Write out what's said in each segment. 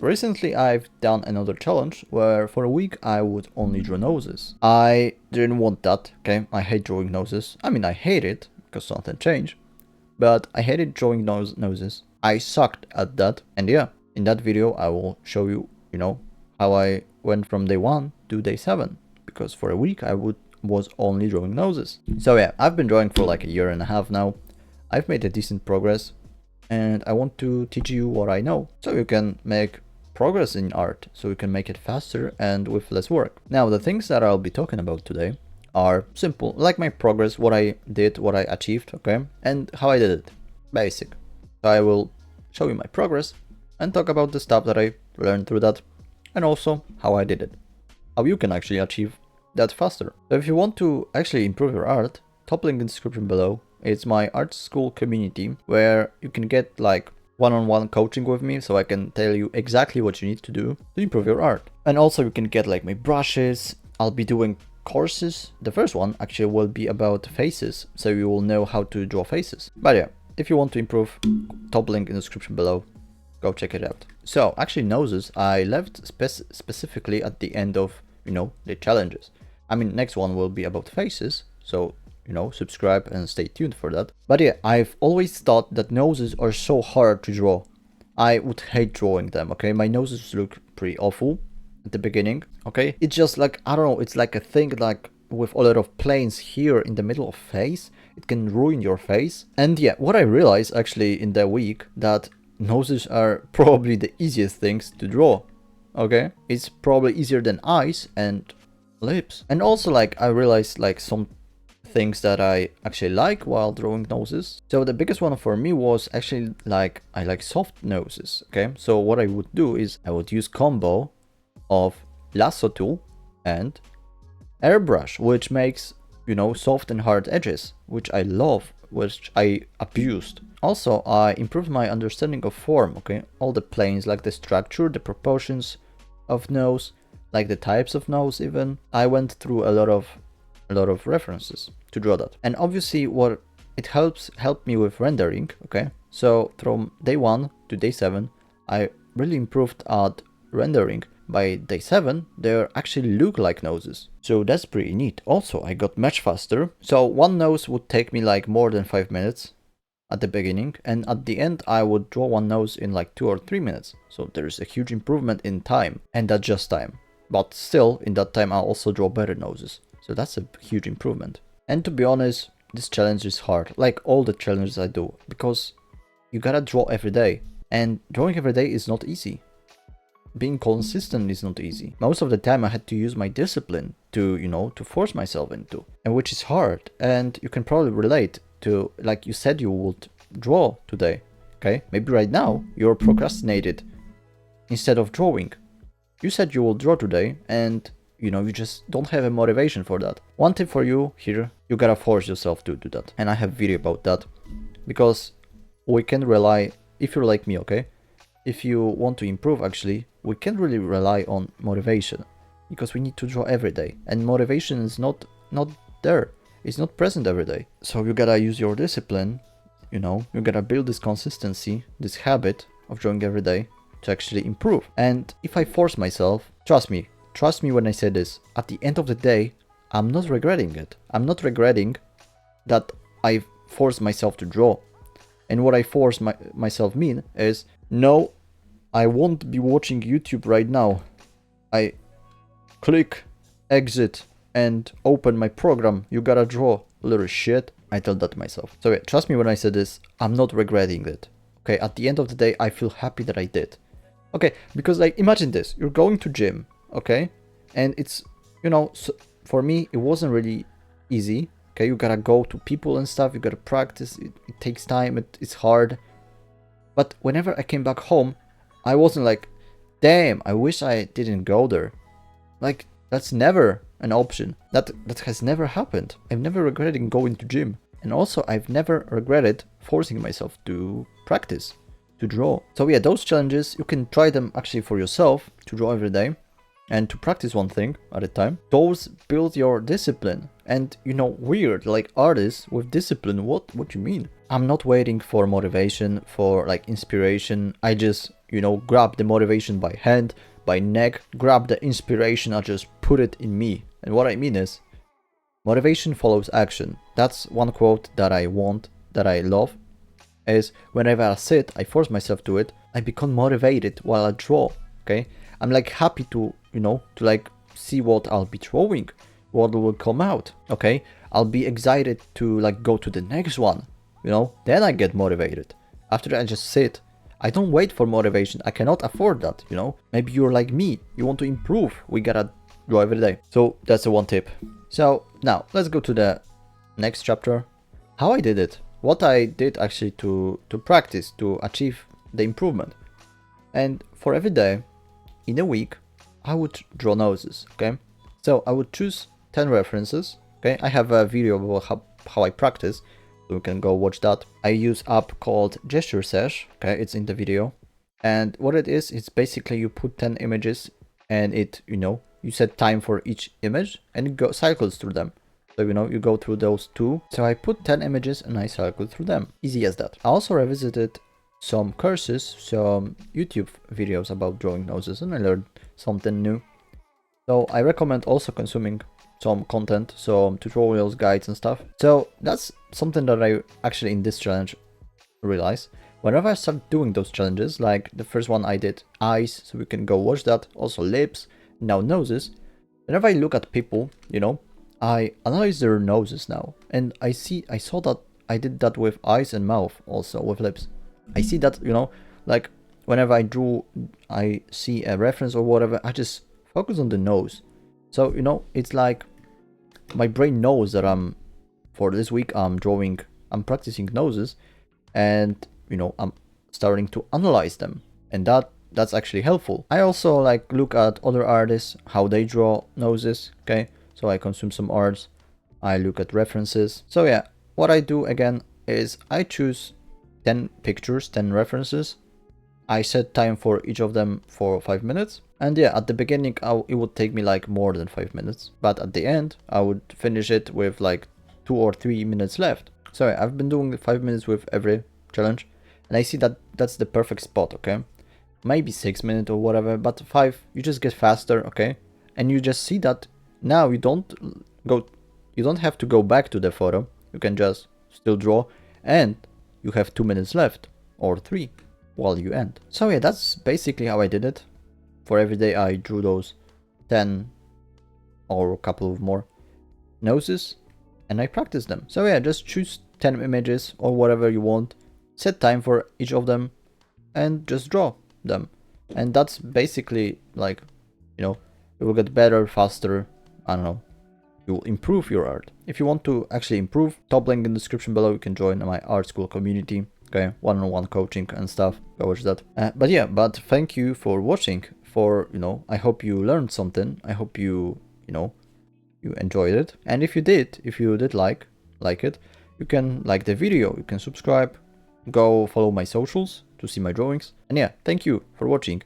Recently I've done another challenge where for a week I would only draw noses. I didn't want that, okay? I hate drawing noses. I mean, I hate it because something changed, but I hated drawing noses. I sucked at that, and yeah, in that video I will show you, how I went from day 1 to day 7, because for a week I was only drawing noses. So yeah, I've been drawing for like a year and a half now. I've made a decent progress, and I want to teach you what I know, so you can make progress in art, so you can make it faster and with less work. Now, the things that I'll be talking about today are simple, like my progress, what I did, what I achieved, okay, and how I did it. Basic. So I will show you my progress and talk about the stuff that I learned through that, and also how I did it, how you can actually achieve that faster. So if you want to actually improve your art, top link in the description below. It's my art school community where you can get like one-on-one coaching with me, so I can tell you exactly what you need to do to improve your art. And also you can get like my brushes. I'll be doing courses. The first one actually will be about faces, so you will know how to draw faces. But yeah, if you want to improve, top link in the description below, go check it out. So actually noses, I left specifically at the end of, the challenges. I mean, next one will be about faces, so subscribe and stay tuned for that. But yeah, I've always thought that noses are so hard to draw. I would hate drawing them, okay? My noses look pretty awful at the beginning, okay? It's just like, I don't know, it's like a thing like with a lot of planes here in the middle of face. It can ruin your face. And yeah, what I realized actually in the week, that noses are probably the easiest things to draw, okay? It's probably easier than eyes and lips. And also like I realized like some things that I actually like while drawing noses. So the biggest one for me was actually like I like soft noses, okay? So what I would do is I would use combo of lasso tool and airbrush, which makes, soft and hard edges, which I love, which I abused. Also, I improved my understanding of form, okay? All the planes, like the structure, the proportions of nose, like the types of nose even. I went through a lot of references to draw that. And obviously what it helped me with rendering, okay? So from day 1 to day 7, I really improved at rendering. By day 7, they actually look like noses. So that's pretty neat. Also, I got much faster. So one nose would take me like more than 5 minutes at the beginning, and at the end I would draw one nose in like 2 or 3 minutes. So there's a huge improvement in time, and that's just time. But still, in that time I'll also draw better noses. So that's a huge improvement. And to be honest, this challenge is hard, like all the challenges I do, because you gotta draw every day, and drawing every day is not easy. Being consistent is not easy. Most of the time I had to use my discipline to, to force myself into, and which is hard. And you can probably relate to, like you said you would draw today, okay? Maybe right now you're procrastinated instead of drawing. You said you will draw today, and you just don't have a motivation for that. One tip for you here, you gotta force yourself to do that. And I have a video about that, because we can rely, if you're like me, okay? If you want to improve, actually, we can't really rely on motivation, because we need to draw every day. And motivation is not there. It's not present every day. So you gotta use your discipline, you gotta build this consistency, this habit of drawing every day to actually improve. And if I force myself, trust me when I say this, at the end of the day, I'm not regretting it. I'm not regretting that I forced myself to draw. And what I force myself mean is, no, I won't be watching YouTube right now. I click exit and open my program. You gotta draw, little shit. I tell that to myself. So yeah, trust me when I say this, I'm not regretting it. Okay, at the end of the day, I feel happy that I did. Okay, because like imagine this, you're going to gym, okay? And it's, so for me, it wasn't really easy. Okay, you gotta go to people and stuff, you gotta practice, it takes time, it's hard. But whenever I came back home, I wasn't like, damn, I wish I didn't go there. Like, that's never an option. That has never happened. I've never regretted going to gym. And also, I've never regretted forcing myself to practice, to draw. So yeah, those challenges, you can try them actually for yourself, to draw every day and to practice one thing at a time. Those build your discipline. And weird, like artists with discipline, what do you mean? I'm not waiting for motivation, for like inspiration. I just, you know, grab the motivation by hand, by neck, grab the inspiration and just put it in me. And what I mean is, motivation follows action. That's one quote that I want, that I love, is whenever I sit, I force myself to it, I become motivated while I draw, okay? I'm like happy to, you know, to like see what I'll be drawing, what will come out, okay? I'll be excited to like go to the next one, you know? Then I get motivated. After I just sit, I don't wait for motivation. I cannot afford that, you know? Maybe you're like me, you want to improve. We gotta draw every day. So that's the one tip. So now let's go to the next chapter. How I did it. What I did actually to practice, to achieve the improvement. And for every day, in a week, I would draw noses, okay? So I would choose 10 references, okay? I have a video about how I practice, so you can go watch that. I use app called Gesture Sesh, okay? It's in the video. And what it is, it's basically you put 10 images and it, you know, you set time for each image and it cycles through them. So, you know, you go through those two. So I put 10 images and I cycle through them. Easy as that. I also revisited some courses, some YouTube videos about drawing noses, and I learned something new. So I recommend also consuming some content, some tutorials, guides and stuff. So that's something that I actually in this challenge realize. Whenever I start doing those challenges, like the first one I did eyes, so we can go watch that, also lips, now noses. Whenever I look at people, you know, I analyze their noses now, and I saw that I did that with eyes and mouth, also with lips. I see that, you know, like whenever I see a reference or whatever, I just focus on the nose. So, you know, it's like my brain knows that for this week I'm practicing noses, and, you know, I'm starting to analyze them, and that's actually helpful. I also like look at other artists, how they draw noses, okay? So I consume some arts, I look at references. So yeah, what I do again is I choose 10 pictures, 10 references. I set time for each of them for 5 minutes. And yeah, at the beginning, it would take me like more than 5 minutes. But at the end, I would finish it with like 2 or 3 minutes left. So yeah, I've been doing 5 minutes with every challenge. And I see that that's the perfect spot, okay? Maybe 6 minutes or whatever, but 5, you just get faster, okay? And you just see that now you don't have to go back to the photo. You can just still draw, and you have 2 minutes left or 3 while you end. So yeah, that's basically how I did it. For every day I drew those 10 or a couple of more noses and I practiced them. So yeah, just choose 10 images or whatever you want, set time for each of them and just draw them. And that's basically like, you know, it will get better, faster. I don't know, you will improve your art. If you want to actually improve, top link in the description below, you can join my art school community, okay, one-on-one coaching and stuff, go watch that. But thank you for watching, you know, I hope you learned something, I hope you enjoyed it, and if you did like it, you can like the video, you can subscribe, go follow my socials to see my drawings, and yeah, thank you for watching.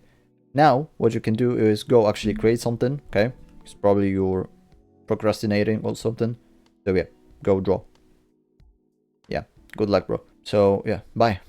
Now, what you can do is go actually create something, okay? It's probably you're procrastinating or something. So yeah, go draw. Yeah, good luck, bro. So yeah, bye.